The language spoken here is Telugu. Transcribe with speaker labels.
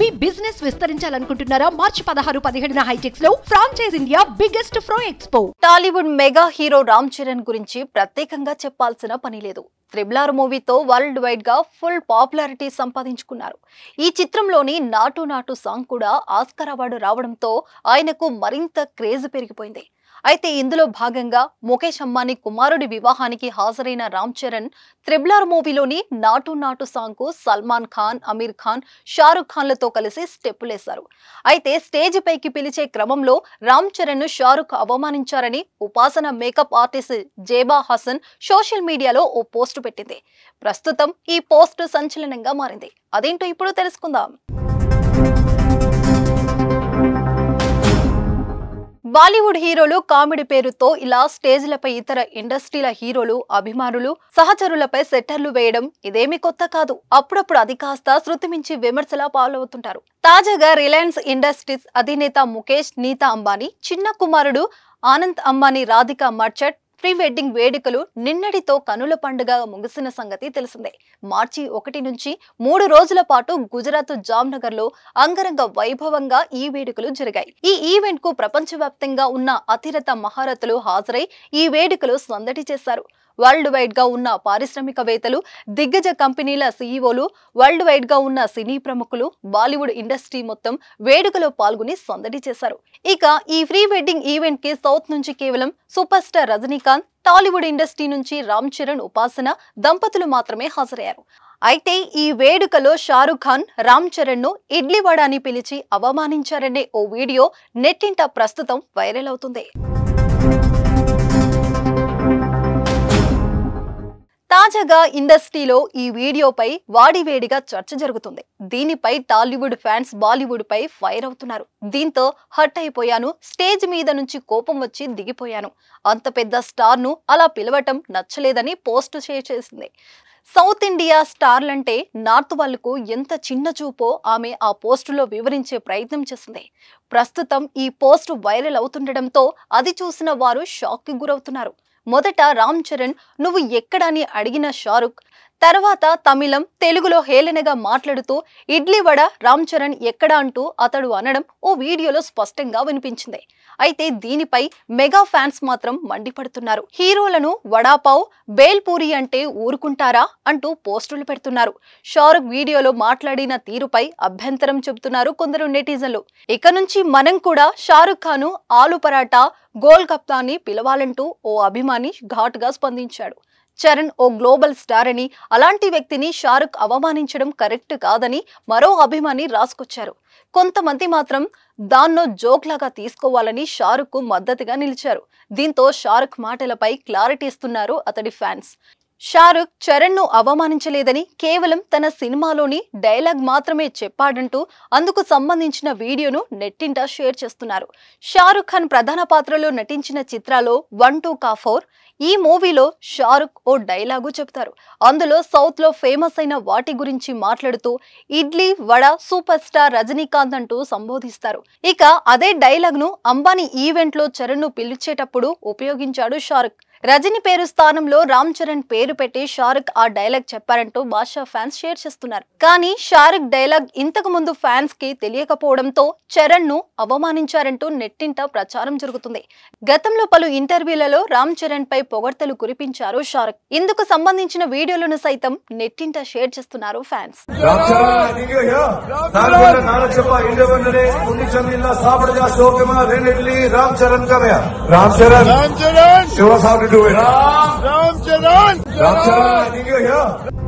Speaker 1: మీ బిజినెస్ విస్తరించాలనుకుంటున్నారా? మార్చి 16-17 హైటెక్స్ లో ఫ్రాంచైజ్ ఇండియా బిగ్గెస్ట్ ఫ్రో expo.
Speaker 2: Tollywood mega hero Ram Charan గురించి ప్రత్యేకంగా చెప్పాల్సిన పని లేదు. త్రిబుల్ మూవీతో వరల్డ్ వైడ్ గా ఫుల్ పాపులారిటీ సంపాదించుకున్నారు. ఈ చిత్రంలోని నాటు నాటు సాంగ్ కూడా ఆస్కార్ అవార్డు రావడంతో ఆయనకు మరింత క్రేజ్ పెరిగిపోయింది. అయితే ఇందులో భాగంగా ముఖేష్ అంబానీ కుమారుడి వివాహానికి హాజరైన రామ్ చరణ్ త్రిబుల్ మూవీలోని నాటు నాటు సాంగ్ కు సల్మాన్ ఖాన్, అమీర్ ఖాన్, షారుఖ్ ఖాన్లతో కలిసి స్టెప్పులేశారు. అయితే స్టేజ్ పైకి పిలిచే క్రమంలో రామ్ చరణ్ ను షారుఖ్ అవమానించారని ఉపాసన makeup artist Zeba Hasan social మీడియాలో ఓ పోస్ట్ పెట్టింది. ప్రస్తుతం ఈ పోస్ట్ సంచలనంగా మారింది. అదేంటో ఇప్పుడు తెలుసుకుందాం. బాలీవుడ్ హీరోలు కామెడీ పేరుతో ఇలా స్టేజ్లపై ఇతర ఇండస్ట్రీల హీరోలు, అభిమానులు, సహచరులపై సెట్టర్లు వేయడం ఇదేమీ కొత్త కాదు. అప్పుడప్పుడు అది కాస్త శృతి మించి విమర్శలా పాలవుతుంటారు. తాజాగా రిలయన్స్ ఇండస్ట్రీస్ అధినేత ముఖేష్, నీతా అంబానీ చిన్న కుమారుడు Anand Ambani, Radhika merchant pre wedding వేడుకలు నిన్నటితో కనుల పండుగ ముగిసిన సంగతి తెలిసిందే. మార్చి 1 నుంచి 3 రోజుల పాటు గుజరాత్ జామ్నగర్ లో అంగరంగ వైభవంగా ఈ వేడుకలు జరిగాయి. ఈ ఈవెంట్ కు ప్రపంచవ్యాప్తంగా ఉన్న అతిరథ మహారథులు హాజరై ఈ వేడుకలు సందడి చేశారు. వరల్డ్ వైడ్ గా ఉన్న పారిశ్రామికవేత్తలు, దిగ్గజ కంపెనీల సీఈఓలు, వరల్డ్ వైడ్ గా ఉన్న సినీ ప్రముఖులు, బాలీవుడ్ ఇండస్ట్రీ మొత్తం వేడుకలో పాల్గొని సందడి చేశారు. ఇక ఈ ప్రీ వెడ్డింగ్ ఈవెంట్ కి సౌత్ నుంచి కేవలం super star Rajinikanth, Tollywood industry నుంచి రామ్ చరణ్, ఉపాసన దంపతులు మాత్రమే హాజరయ్యారు. అయితే ఈ వేడుకలో షారుఖ్ ఖాన్ రామ్ చరణ్ ను ఇడ్లీ వడ అని పిలిచి అవమానించారనే ఓ వీడియో నెట్టింట ప్రస్తుతం వైరల్ అవుతుంది. తాజాగా ఇండస్ట్రీలో ఈ వీడియోపై వాడివేడిగా చర్చ జరుగుతుంది. దీనిపై టాలీవుడ్ ఫ్యాన్స్ బాలీవుడ్ పై ఫైర్ అవుతున్నారు. దీంతో హర్ట్ అయిపోయాను, స్టేజ్ మీద నుంచి కోపం వచ్చి దిగిపోయాను, అంత పెద్ద స్టార్ ను అలా పిలవటం నచ్చలేదని పోస్ట్ షేర్ చేసింది. సౌత్ ఇండియా స్టార్లంటే నార్త్ వాళ్లకు ఎంత చిన్న చూపో ఆమె ఆ పోస్టులో వివరించే ప్రయత్నం చేసింది. ప్రస్తుతం ఈ పోస్ట్ వైరల్ అవుతుండటంతో అది చూసిన వారు షాక్ కి గురవుతున్నారు. మొదట రామ్ చరణ్ నువ్వు ఎక్కడని అడిగిన షారుఖ్, తర్వాత తమిళం, తెలుగులో హేళనగా మాట్లాడుతూ ఇడ్లీ వడ రామ్ చరణ్ ఎక్కడా అంటూ అతడు అనడం ఓ వీడియోలో స్పష్టంగా వినిపించింది. అయితే దీనిపై మెగా ఫ్యాన్స్ మాత్రం మండిపడుతున్నారు. హీరోలను వడాపావ్, బేల్పూరి అంటే ఊరుకుంటారా అంటూ పోస్టులు పెడుతున్నారు. షారుఖ్ వీడియోలో మాట్లాడిన తీరుపై అభ్యంతరం చెబుతున్నారు కొందరు నెటిజన్లు. ఇక నుంచి మనం కూడా షారుఖ్ ఖాన్ ఆలు పరాటా, గోల్ గప్తా అని పిలవాలంటూ ఓ అభిమాని ఘాటుగా స్పందించాడు. చరణ్ ఓ గ్లోబల్ స్టార్ అని, అలాంటి వ్యక్తిని షారుఖ్ అవమానించడం కరెక్ట్ కాదని మరో అభిమాని రాసుకొచ్చారు. కొంతమంది మాత్రం దాన్నో జోక్ లాగా తీసుకోవాలని షారుఖ్ కు మద్దతుగా నిలిచారు. దీంతో షారుఖ్ మాటలపై క్లారిటీ ఇస్తున్నారు అతడి ఫ్యాన్స్. షారుఖ్ చరణ్ ను అవమానించలేదని, కేవలం తన సినిమాలోని డైలాగ్ మాత్రమే చెప్పాడంటూ అందుకు సంబంధించిన వీడియోను నెట్టింట షేర్ చేస్తున్నారు. షారుఖ్ ఖాన్ ప్రధాన పాత్రలో నటించిన చిత్రాల్లో 1, 2 కా 4 ఈ మూవీలో షారుఖ్ ఓ డైలాగు చెప్తారు. అందులో సౌత్ లో ఫేమస్ అయిన వాటి గురించి మాట్లాడుతూ ఇడ్లీ వడ సూపర్ స్టార్ రజనీకాంత్ అంటూ సంబోధిస్తారు. ఇక అదే డైలాగ్ ను అంబానీ ఈవెంట్ లో చరణ్ ను పిలిచేటప్పుడు ఉపయోగించాడు షారుఖ్. రజనీ పేరు స్థానంలో రామ్ చరణ్ పేరు పెట్టి షారుఖ్ ఆ డైలాగ్ చెప్పారంటూ బాషా ఫ్యాన్స్ షేర్ చేస్తున్నారు. కానీ షారుఖ్ డైలాగ్ ఇంతకు ముందు ఫ్యాన్స్ కి తెలియకపోవడంతో చరణ్ ను అవమానించారంటూ నెట్టింట ప్రచారం జరుగుతుంది. గతంలో పలు ఇంటర్వ్యూలలో రామ్ చరణ్ పై పొగడ్తలు కురిపించారు షారుఖ్. ఇందుకు సంబంధించిన వీడియోలను సైతం నెట్టింట షేర్ చేస్తున్నారు fans.
Speaker 3: do it. Ram Charan!